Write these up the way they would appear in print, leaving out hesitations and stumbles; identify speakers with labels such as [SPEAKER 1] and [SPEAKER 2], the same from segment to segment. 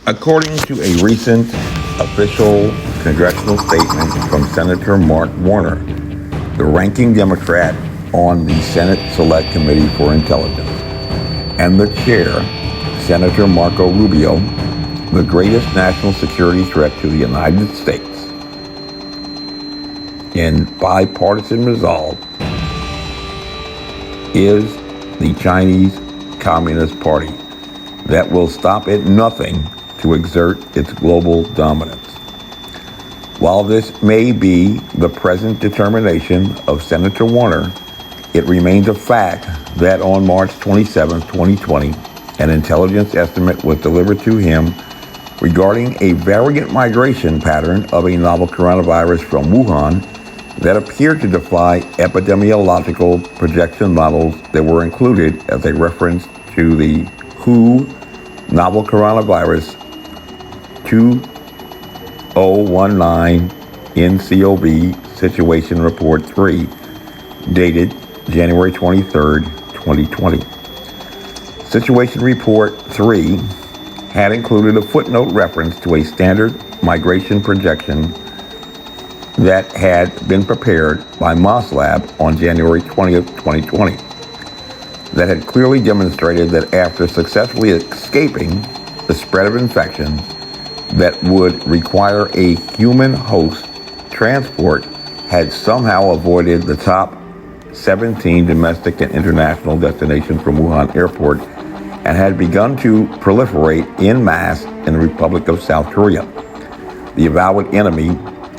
[SPEAKER 1] According to a recent official congressional statement from Senator Mark Warner, the ranking Democrat on the Senate Select Committee for Intelligence, and the chair, Senator Marco Rubio, the greatest national security threat to the United States, in bipartisan resolve, is the Chinese Communist Party that will stop at nothing to exert its global dominance. While this may be the present determination of Senator Warner, it remains a fact that on March 27, 2020, an intelligence estimate was delivered to him regarding a variant migration pattern of a novel coronavirus from Wuhan that appeared to defy epidemiological projection models that were included as a reference to the WHO novel coronavirus 2019 NCOV Situation Report 3, dated January 23, 2020. Situation Report 3 had included a footnote reference to a standard migration projection that had been prepared by Moslab on January 20th, 2020, that had clearly demonstrated that after successfully escaping the spread of infections that would require a human host transport, had somehow avoided the top 17 domestic and international destinations from Wuhan Airport and had begun to proliferate en masse in the Republic of South Korea, the avowed enemy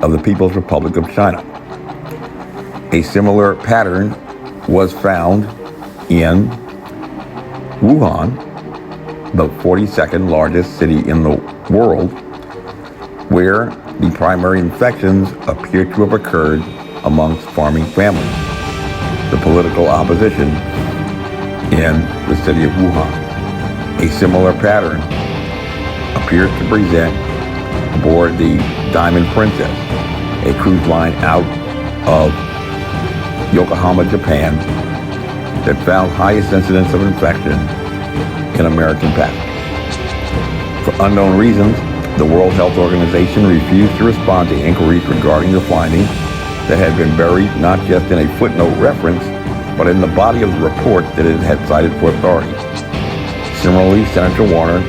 [SPEAKER 1] of the People's Republic of China. A similar pattern was found in Wuhan, the 42nd largest city in the world, where the primary infections appear to have occurred amongst farming families, the political opposition in the city of Wuhan. A similar pattern appears to present aboard the Diamond Princess, a cruise line out of Yokohama, Japan, that found highest incidence of infection in American passengers. For unknown reasons, the World Health Organization refused to respond to inquiries regarding the findings that had been buried not just in a footnote reference, but in the body of the report that it had cited for authority. Similarly, Senator Warner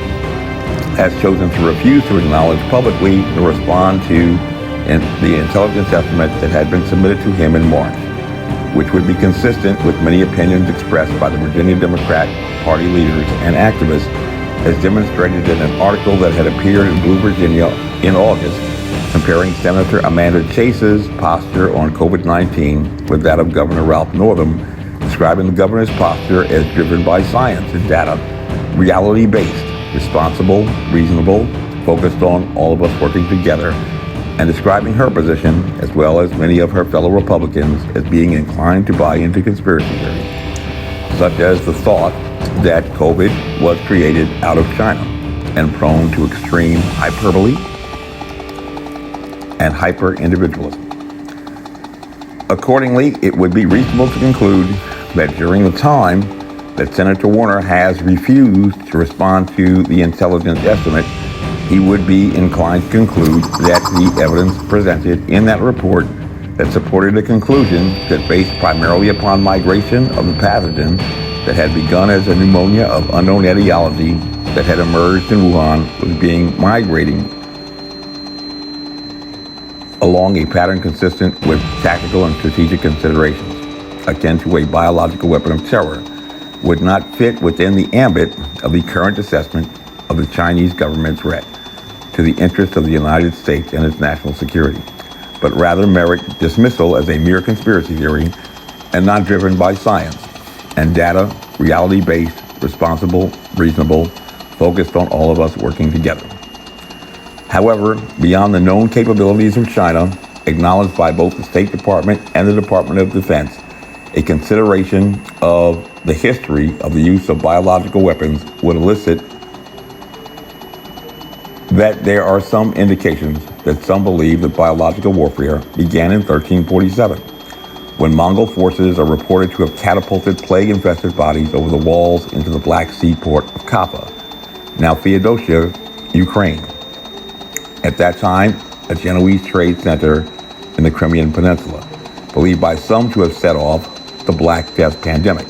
[SPEAKER 1] has chosen to refuse to acknowledge publicly to respond to the intelligence estimate that had been submitted to him in March, which would be consistent with many opinions expressed by the Virginia Democrat Party leaders and activists, as demonstrated in an article that had appeared in Blue Virginia in August, comparing Senator Amanda Chase's posture on COVID-19 with that of Governor Ralph Northam, describing the governor's posture as driven by science and data, reality-based, responsible, reasonable, focused on all of us working together, and describing her position, as well as many of her fellow Republicans, as being inclined to buy into conspiracy theories, such as the thought that COVID was created out of China and prone to extreme hyperbole and hyper-individualism. Accordingly, it would be reasonable to conclude that during the time that Senator Warner has refused to respond to the intelligence estimate, he would be inclined to conclude that the evidence presented in that report that supported a conclusion that based primarily upon migration of the pathogen that had begun as a pneumonia of unknown etiology that had emerged in Wuhan was migrating along a pattern consistent with tactical and strategic considerations, akin to a biological weapon of terror, would not fit within the ambit of the current assessment of the Chinese government threat to the interests of the United States and its national security, but rather merit dismissal as a mere conspiracy theory and not driven by science and data, reality-based, responsible, reasonable, focused on all of us working together. However, beyond the known capabilities of China, acknowledged by both the State Department and the Department of Defense, a consideration of the history of the use of biological weapons would elicit that there are some indications that some believe that biological warfare began in 1347, when Mongol forces are reported to have catapulted plague-infested bodies over the walls into the Black Sea port of Kaffa, now Feodosia, Ukraine. At that time, a Genoese trade center in the Crimean Peninsula, believed by some to have set off the Black Death pandemic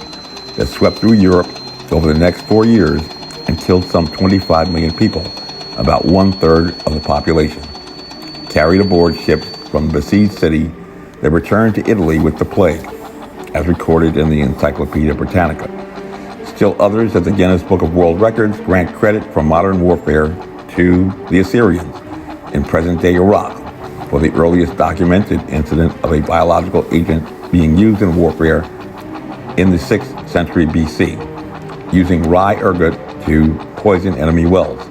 [SPEAKER 1] that swept through Europe over the next 4 years and killed some 25 million people, about 1/3 of the population, carried aboard ships from the besieged city that returned to Italy with the plague, as recorded in the Encyclopedia Britannica. Still others at the Guinness Book of World Records grant credit for modern warfare to the Assyrians in present-day Iraq for the earliest documented incident of a biological agent being used in warfare in the 6th century BC, using rye ergot to poison enemy wells,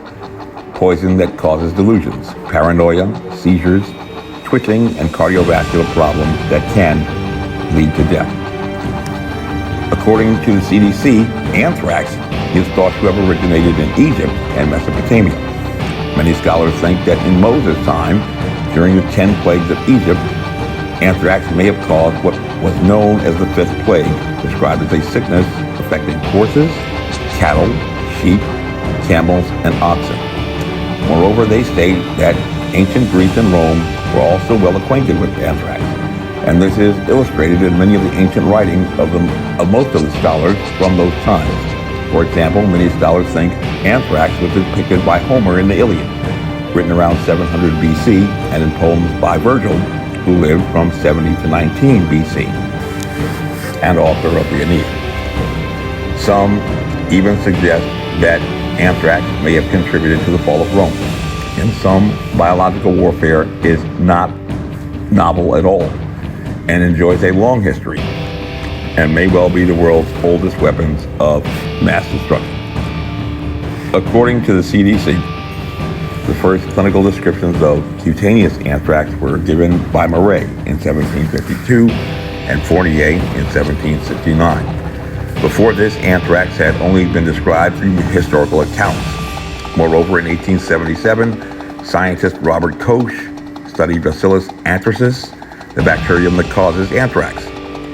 [SPEAKER 1] poison that causes delusions, paranoia, seizures, twitching, and cardiovascular problems that can lead to death. According to the CDC, anthrax is thought to have originated in Egypt and Mesopotamia. Many scholars think that in Moses' time, during the 10 plagues of Egypt, anthrax may have caused what was known as the 5th plague, described as a sickness affecting horses, cattle, sheep, camels, and oxen. Moreover, they state that ancient Greece and Rome were also well acquainted with anthrax, and this is illustrated in many of the ancient writings of most of the scholars from those times. For example, many scholars think anthrax was depicted by Homer in the Iliad, written around 700 BC, and in poems by Virgil, who lived from 70 to 19 BC, and author of the Aeneid. Some even suggest that anthrax may have contributed to the fall of Rome. In some, biological warfare is not novel at all and enjoys a long history and may well be the world's oldest weapons of mass destruction. According to the CDC, the first clinical descriptions of cutaneous anthrax were given by Murray in 1752 and Fournier in 1769. Before this, anthrax had only been described through historical accounts. Moreover, in 1877, scientist Robert Koch studied Bacillus anthracis, the bacterium that causes anthrax,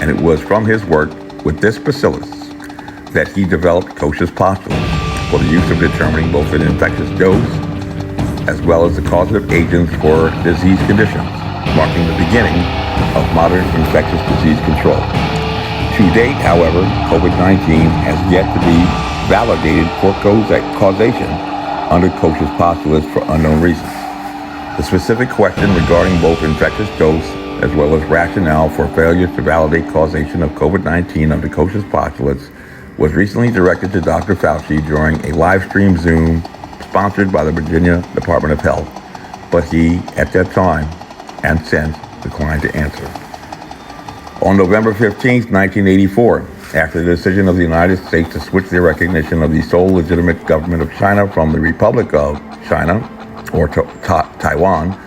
[SPEAKER 1] and it was from his work with this bacillus that he developed Koch's postulates for the use of determining both an infectious dose as well as the causative agents for disease conditions, marking the beginning of modern infectious disease control. To date, however, COVID-19 has yet to be validated for causation under Koch's postulates for unknown reasons. The specific question regarding both infectious dose as well as rationale for failure to validate causation of COVID-19 under Koch's postulates was recently directed to Dr. Fauci during a live stream Zoom sponsored by the Virginia Department of Health, but he, at that time and since, declined to answer. On November 15, 1984, after the decision of the United States to switch their recognition of the sole legitimate government of China from the Republic of China, or Taiwan,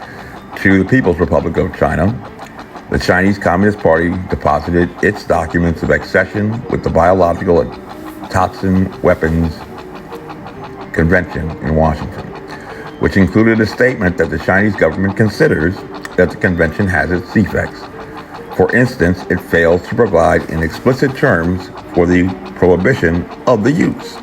[SPEAKER 1] to the People's Republic of China, the Chinese Communist Party deposited its documents of accession with the Biological and Toxin Weapons Convention in Washington, which included a statement that the Chinese government considers that the convention has its defects. For instance, it fails to provide in explicit terms for the prohibition of the use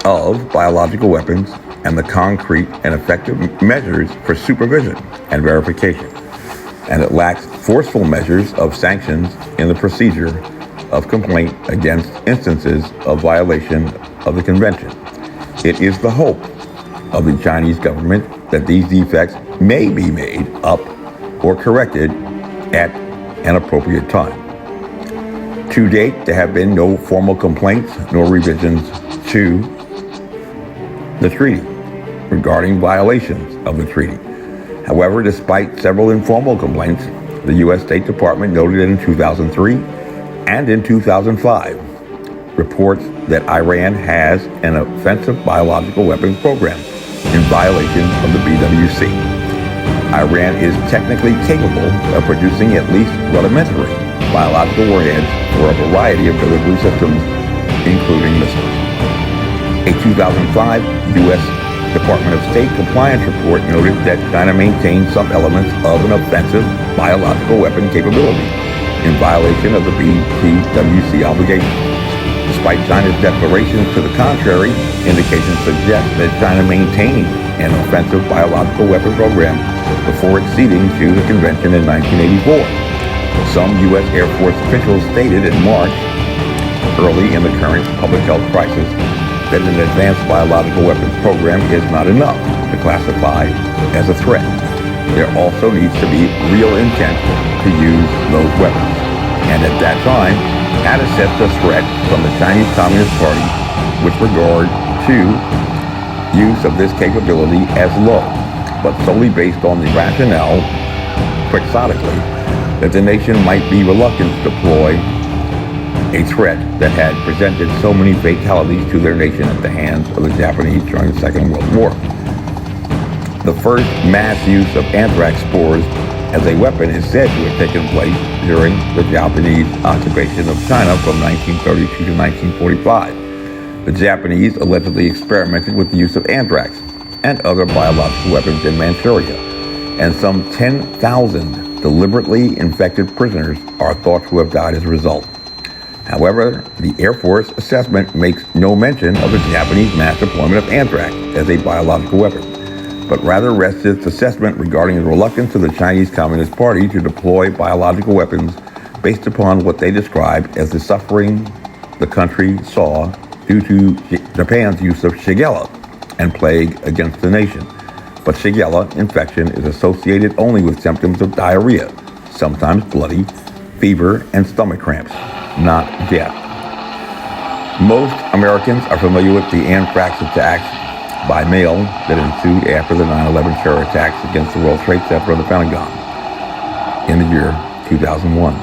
[SPEAKER 1] of biological weapons and the concrete and effective measures for supervision and verification. And it lacks forceful measures of sanctions in the procedure of complaint against instances of violation of the convention. It is the hope of the Chinese government that these defects may be made up or corrected at an appropriate time. To date, there have been no formal complaints nor revisions to the treaty regarding violations of the treaty. However, despite several informal complaints, the U.S. State Department noted in 2003 and in 2005 reports that Iran has an offensive biological weapons program in violation of the BWC. Iran is technically capable of producing at least rudimentary biological warheads for a variety of delivery systems, including missiles. A 2005 U.S. Department of State compliance report noted that China maintains some elements of an offensive biological weapon capability in violation of the BWC obligation. Despite China's declarations to the contrary, indications suggest that China maintained an offensive biological weapon program before acceding to the convention in 1984. Some U.S. Air Force officials stated in March, early in the current public health crisis, that an advanced biological weapons program is not enough to classify as a threat. There also needs to be real intent to use those weapons. And at that time, had assessed the threat from the Chinese Communist Party with regard to use of this capability as low, but solely based on the rationale, quixotically, that the nation might be reluctant to deploy a threat that had presented so many fatalities to their nation at the hands of the Japanese during the Second World War. The first mass use of anthrax spores as a weapon is said to have taken place during the Japanese occupation of China from 1932 to 1945. The Japanese allegedly experimented with the use of anthrax and other biological weapons in Manchuria, and some 10,000 deliberately infected prisoners are thought to have died as a result. However, the Air Force assessment makes no mention of the Japanese mass deployment of anthrax as a biological weapon, but rather rests its assessment regarding the reluctance of the Chinese Communist Party to deploy biological weapons based upon what they described as the suffering the country saw due to Japan's use of Shigella and plague against the nation. But Shigella infection is associated only with symptoms of diarrhea, sometimes bloody, fever, and stomach cramps, not death. Most Americans are familiar with the anthrax attacks by mail that ensued after the 9/11 terror attacks against the World Trade Center and the Pentagon in the year 2001,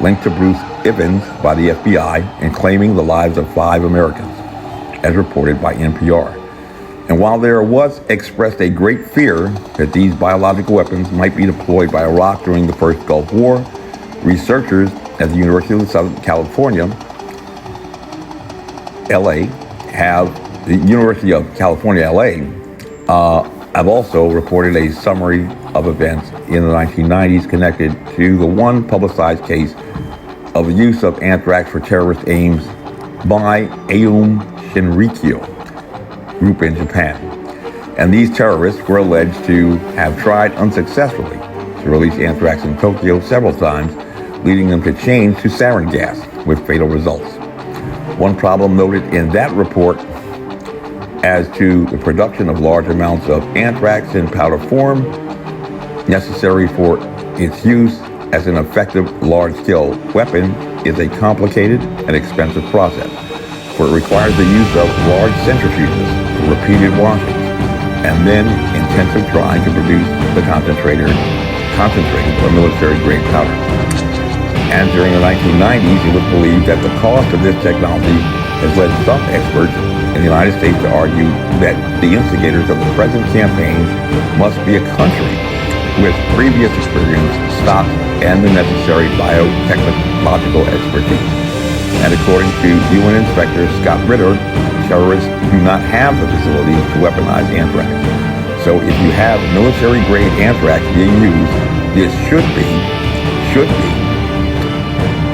[SPEAKER 1] linked to Bruce Evans by the FBI and claiming the lives of 5 Americans, as reported by NPR. And while there was expressed a great fear that these biological weapons might be deployed by Iraq during the first Gulf War, researchers at the University of Southern California, the University of California, LA, have also reported a summary of events in the 1990s connected to the one publicized case of the use of anthrax for terrorist aims by Aum Shinrikyo group in Japan. And these terrorists were alleged to have tried unsuccessfully to release anthrax in Tokyo several times, leading them to change to sarin gas with fatal results. One problem noted in that report as to the production of large amounts of anthrax in powder form necessary for its use as an effective large-scale weapon is a complicated and expensive process, for it requires the use of large centrifuges for repeated washings and then intensive drying to produce the concentrated or military-grade powder. And during the 1990s, it was believed that the cost of this technology has led some experts in the United States to argue that the instigators of the present campaign must be a country with previous experience, stock, and the necessary biotechnological expertise. And according to UN Inspector Scott Ritter, terrorists do not have the facilities to weaponize anthrax. So if you have military-grade anthrax being used, this should be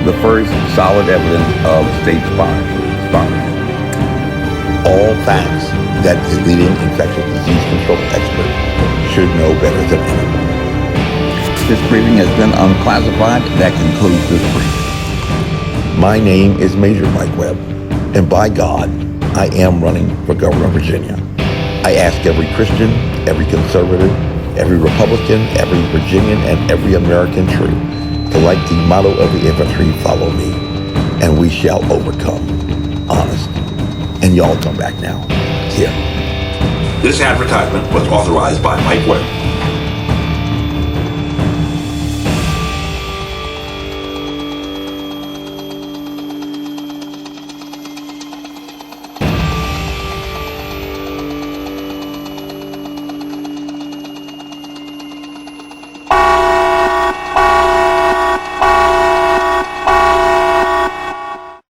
[SPEAKER 1] the first solid evidence of state sponsorship. All facts that the leading infectious disease control expert should know better than anyone. This briefing has been unclassified. That concludes this briefing. My name is Major Mike Webb, and by God, I am running for governor of Virginia. I ask every Christian, every conservative, every Republican, every Virginian, and every American true to, like the motto of the infantry, follow me, and we shall overcome. Honest. And y'all come back now. Here. This advertisement was authorized by Mike Webb.